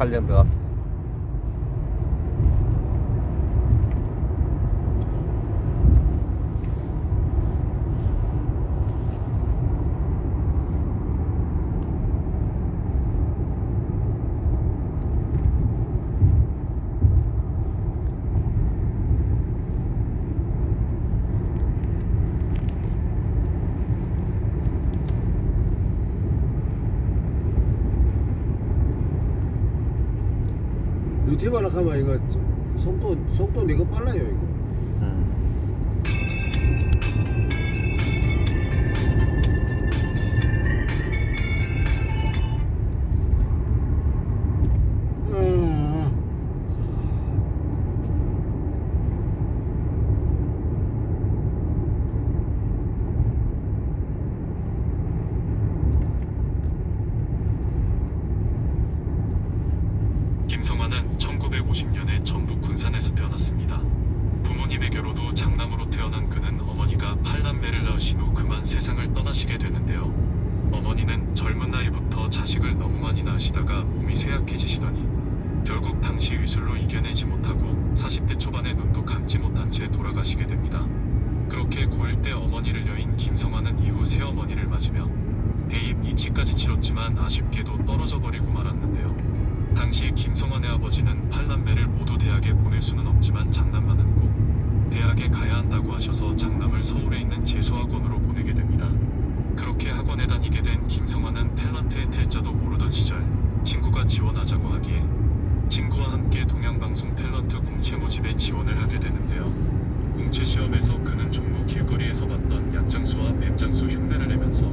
촬영 들어갔어. 유튜브나 가면 이거 속도 이거 빨라요 이거. 김성환은 1950년에 전북 군산에서 태어났습니다. 부모님의 결호도 장남으로 태어난 그는 어머니가 8남매를 낳으신 후 그만 세상을 떠나시게 되는데요. 어머니는 젊은 나이부터 자식을 너무 많이 낳으시다가 몸이 쇠약해지시더니 결국 당시 위술로 이겨내지 못하고 40대 초반에 눈도 감지 못한 채 돌아가시게 됩니다. 그렇게 고1 때 어머니를 여인 김성환은 이후 새어머니를 맞으며 대입 입시까지 치렀지만 아쉽게도 떨어져 버리고 말았는데요. 당시 김성환의 아버지는 8남매를 모두 대학에 보낼 수는 없지만 장남만은 꼭 대학에 가야 한다고 하셔서 장남을 서울에 있는 재수학원으로 보내게 됩니다. 그렇게 학원에 다니게 된 김성환은 탤런트의 탤자도 모르던 시절 친구가 지원하자고 하기에 친구와 함께 동양방송 탤런트 공채 모집에 지원을 하게 되는데요. 공채 시험에서 그는 종로 길거리에서 봤던 약장수와 뱀장수 흉내를 내면서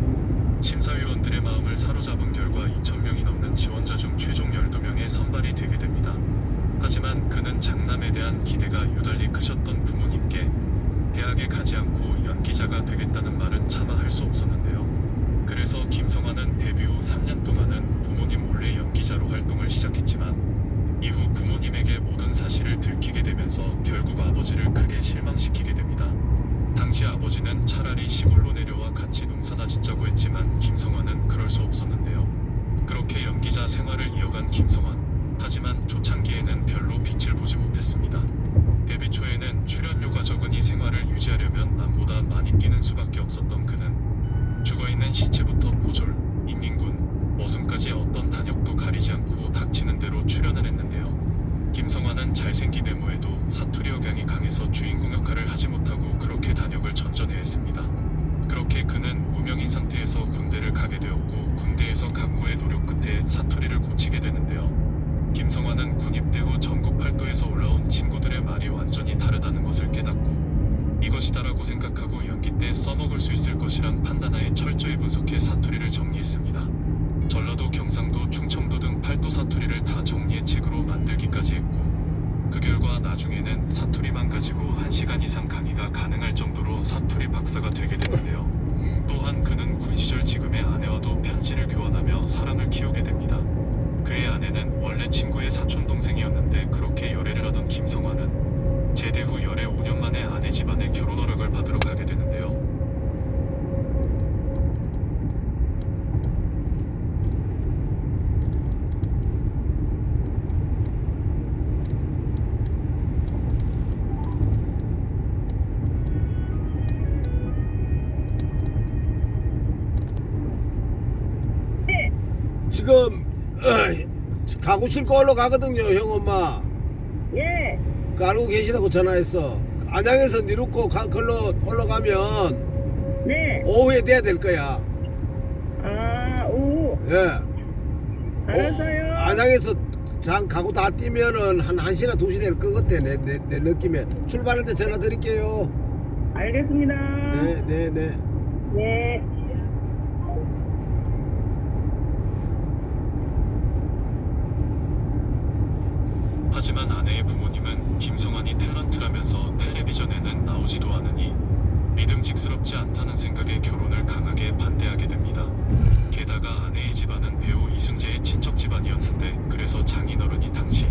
심사위원들의 마음을 사로잡은 결과 2,000명이 넘는 지원자 중 최종 12명에 선발이 되게 됩니다. 하지만 그는 장남에 대한 기대가 유달리 크셨던 부모님께 대학에 가지 않고 연기자가 되겠다는 말은 차마 할 수 없었는데요. 그래서 김성환은 데뷔 후 3년 동안은 부모님 몰래 연기자로 활동을 시작했지만 이후 부모님에게 모든 사실을 들키게 되면서 결국 아버지를 크게 실망시키게 됩니다. 당시 아버지는 차라리 시골로 내려와 같이 농사나 짓자고 했지만 김성환은 그럴 수 없었는데요. 그렇게 연기자 생활을 이어간 김성환. 하지만 초창기에는 별로 빛을 보지 못했습니다. 데뷔 초에는 출연료가 적으니 생활을 유지하려면 남보다 많이 뛰는 수밖에 없었던 그는 죽어있는 시체부터 보졸, 인민군, 머슴까지 어떤 단역도 가리지 않고 닥치는 대로 출연을 했는데요. 김성환은 잘생긴 외모에도 사투리 억양이 강해서 주인공 역할을 하지 못하고 그렇게 단역을 전전해야 했습니다. 그렇게 그는 무명인 상태에서 군대를 가게 되었고 군대에서 각고의 노력 끝에 사투리를 고치게 되는데요. 김성환은 군 입대 후 전국 팔도에서 올라온 친구들의 말이 완전히 다르다는 것을 깨닫고 이것이다라고 생각하고 연기 때 써먹을 수 있을 것이란 판단하에 철저히 분석해 사투리를 정리했습니다. 전라도, 경상도, 충청도 등 팔도 사투리를 다 정리해 책으로 만들기까지 했고 그 결과 나중에는 사투리만 가지고 1시간 이상 강의가 가능할 정도로 사투리 박사가 되게 되는데요. 또한 그는 군 시절 지금의 아내와도 편지를 교환하며 사랑을 키우게 됩니다. 그의 아내는 원래 친구의 사촌 동생이었는데 그렇게 열애를 하던 김성환은 제대 후 열애 5년 만에 아내 집안에 결혼 허락을 받으러 가게 되는데요. 지금 가구 싣고 올라가거든요 형 엄마. 예. 그 알고 계시라고 전화했어. 안양에서 니루코 걸로 올라가면 네. 오후에 돼야 될 거야. 아, 오후. 예. 알았어요. 안양에서 가구 다 뛰면은 한 1시나 2시 될 것 같아 내 느낌에. 출발할 때 전화 드릴게요. 알겠습니다. 네. 네. 하지만 아내의 부모님은 김성환이 탤런트라면서 텔레비전에는 나오지도 않으니 믿음직스럽지 않다는 생각에 결혼을 강하게 반대하게 됩니다. 게다가 아내의 집안은 배우 이순재의 친척 집안이었는데 그래서 장인어른이 당시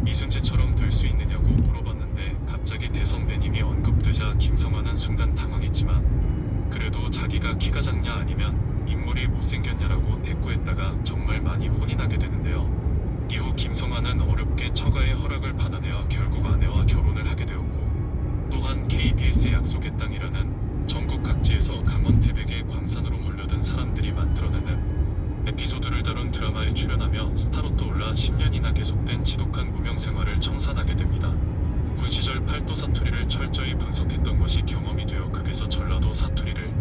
이순재처럼 될 수 있느냐고 물어봤는데 갑자기 대선배님이 언급되자 김성환은 순간 당황했지만 그래도 자기가 키가 작냐 아니면 인물이 못생겼냐라고 대꾸했다가 정말 많이 혼이 나게 되는데요. 이후 김성환은 어렵게 처가의 허락을 받아내어 결국 아내와 결혼을 하게 되었고, 또한 KBS의 약속의 땅이라는 전국 각지에서 강원 태백의 광산으로 몰려든 사람들이 만들어내는 에피소드를 다룬 드라마에 출연하며 스타로 떠올라 10년이나 계속된 지독한 무명 생활을 청산하게 됩니다. 군 시절 팔도 사투리를 철저히 분석했던 것이 경험이 되어 극에서 전라도 사투리를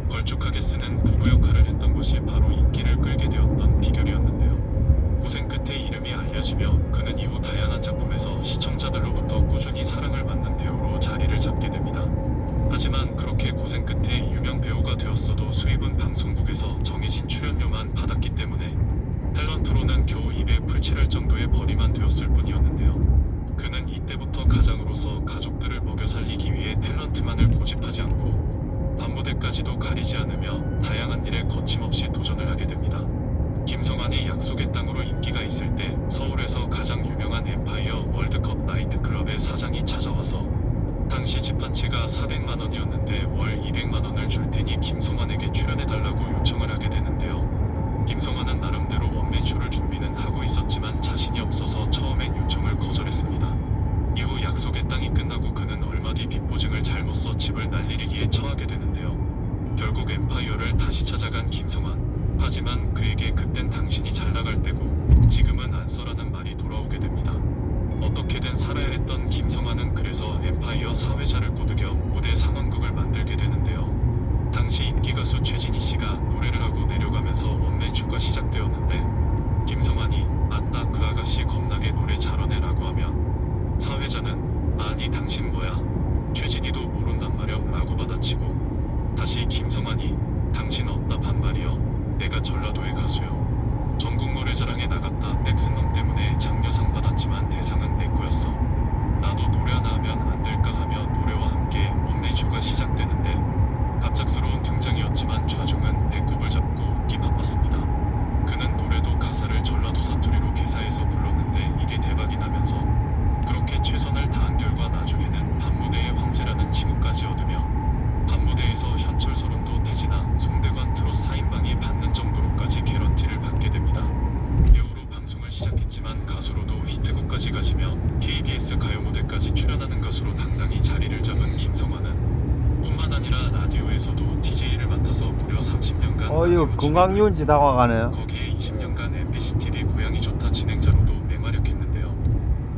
걸쭉하게 쓰는 부부 역할을 했던 것이 바로 인기를 끌게 되었던 비결이었는데요. 고생 끝에 이름이 알려지며 그는 이후 다양한 작품에서 시청자들로부터 꾸준히 사랑을 받는 배우로 자리를 잡게 됩니다. 하지만 그렇게 고생 끝에 유명 배우가 되었어도 수입은 방송국에서 정해진 출연료만 받았기 때문에 탤런트로는 겨우 입에 풀칠할 정도의 벌이만 되었을 뿐이었는데요. 그는 이때부터 가장으로서 가족들을 먹여 살리기 위해 탤런트만을 고집하지 않고 밤무대까지도 가리지 않으며 다양한 일에 거침없이 도전을 하게 됩니다. 김성환이 약속의 땅으로 인기가 있을 때 서울에서 가장 유명한 엠파이어 월드컵 나이트클럽의 사장이 찾아와서 당시 집 한 채가 400만 원이었는데 월 200만 원을 줄 테니 김성환에게 출연해달라고 요청을 하게 되는데요. 김성환은 나름대로 원맨쇼를 준비는 하고 있었지만 자신이 없어서 처음엔 요청을 거절했습니다. 이후 약속의 땅이 끝나고 그는 얼마 뒤 빚보증을 잘못 써 집을 날리기에 처하게 되는데요. 결국 엠파이어를 다시 찾아간 김성환. 하지만 그에게 그땐 당신이 잘 나갈 때고 지금은 안 써라는 말이 돌아오게 됩니다. 어떻게든 살아야 했던 김성환은 그래서 엠파이어 사회자를 꼬드겨 무대 상황극을 만들게 되는데요. 당시 인기 가수 최진희 씨가 노래를 하고 내려가면서 원맨쇼가 시작되었는데 김성환이 아따 그 아가씨 겁나게 노래 잘하네 라고 하면 사회자는 아니 당신 뭐야? 최진희도 모른단 말여 라고 받아치고 다시 김성환이 당신 없다 반말이여 내가 전라도의 가수여 전국 노래자랑에 나갔다 넥슨놈 때문에 장려상 받았지만 대상은 내 거였어. 나도 노래 하나 하면 안 될까 하며 노래와 함께 원맨쇼가 시작되는데 갑작스러운 등장이었지만 좌중은 배꼽을 잡고 웃기 바빴습니다. 그는 노래도 가사를 전라도 사투리로 개사해서 불렀는데 이게 대박이 나면서 그렇게 최선을 다한 결과 나중에는 밤무대의 황제라는 칭호까지 얻으며 밤무대에서 현철 서른도 태진아 송대관 트롯 4인방이 받는 정도로까지 개런티를 받게 됩니다. 배우로 방송을 시작했지만 가수로도 히트곡까지 가지며 KBS 가요 무대까지 출연하는 가수로 당당히 자리를 잡은 김성환은 뿐만 아니라 라디오에서도 DJ를 맡아서 무려 30년간 이거 건강유인지 다가가네요. 거기에 20년간 MBC TV 고향이 좋다 진행자로도 맹활약했는데요.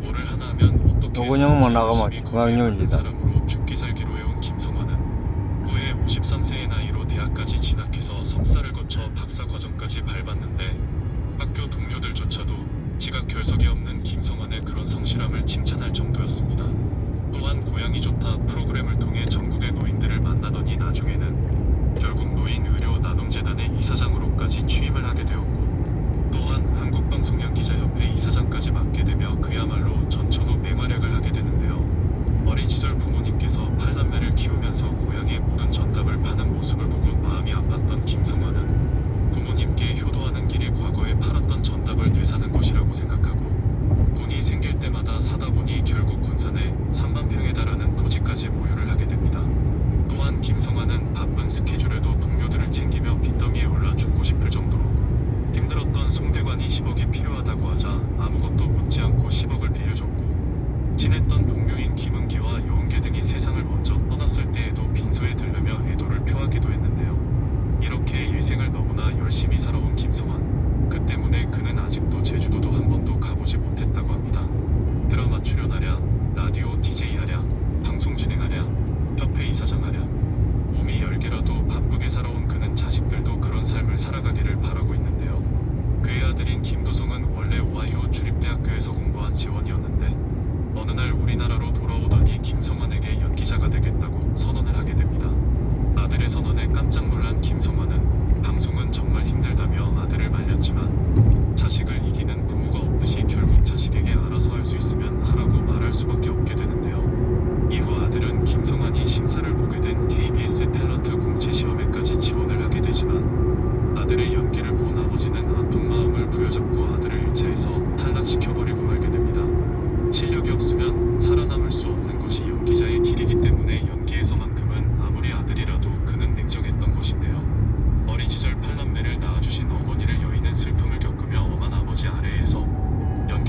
뭐를 하나 하면 어떻게 요건형만 나가면 열심히 거기에 건강유인지다. 맞는 사람으로 죽기 살기로 해온 김성환은 후에 53세의 나이로 대학까지 진학해서 석사를 거쳐 박사 과정까지 밟았는데 학교 동료들조차도 지각 결석이 없는 김성환의 그런 성실함을 칭찬할 정도였습니다. 또한 고향이 좋다 프로그램을 통해 전국의 노인들을 만나더니 나중에는 결국 노인의료나눔재단의 이사장으로까지 취임을 하게 되었고 또한 한국방송연기자협회 이사장까지 맡게 되며 그야말로 전천후 맹활약을 하게 되는데요. 어린 시절 부모님께서 팔남매를 키우면서 고향의 모든 전답을 파는 모습을 보고 마음이 아팠던 김성환은 부모님께 효도하는 길이 과거에 팔았던 전답을 되사는 것이라고 생각하고 돈이 생길 때마다 사다 보니 결국 군산에 3만 평에 달하는 토지까지 보유를 하게 됩니다. 또한 김성환은 바쁜 스케줄에도 동료들을 챙기며 빚더미에 올라 죽고 싶을 정도로 힘들었던 송대관이 10억이 필요하다고 하자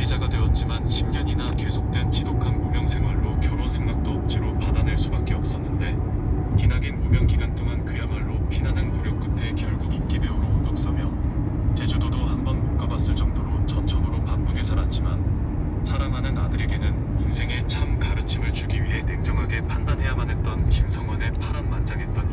피해자가 되었지만 10년이나 계속된 지독한 무명 생활로 결혼 승낙도 억지로 받아낼 수밖에 없었는데 기나긴 무명 기간 동안 그야말로 피나는 노력 끝에 결국 인기 배우로 우뚝 서며 제주도도 한번 못 가봤을 정도로 전천후로 바쁘게 살았지만 사랑하는 아들에게는 인생의 참 가르침을 주기 위해 냉정하게 판단해야만 했던 김성환의 파란만장했던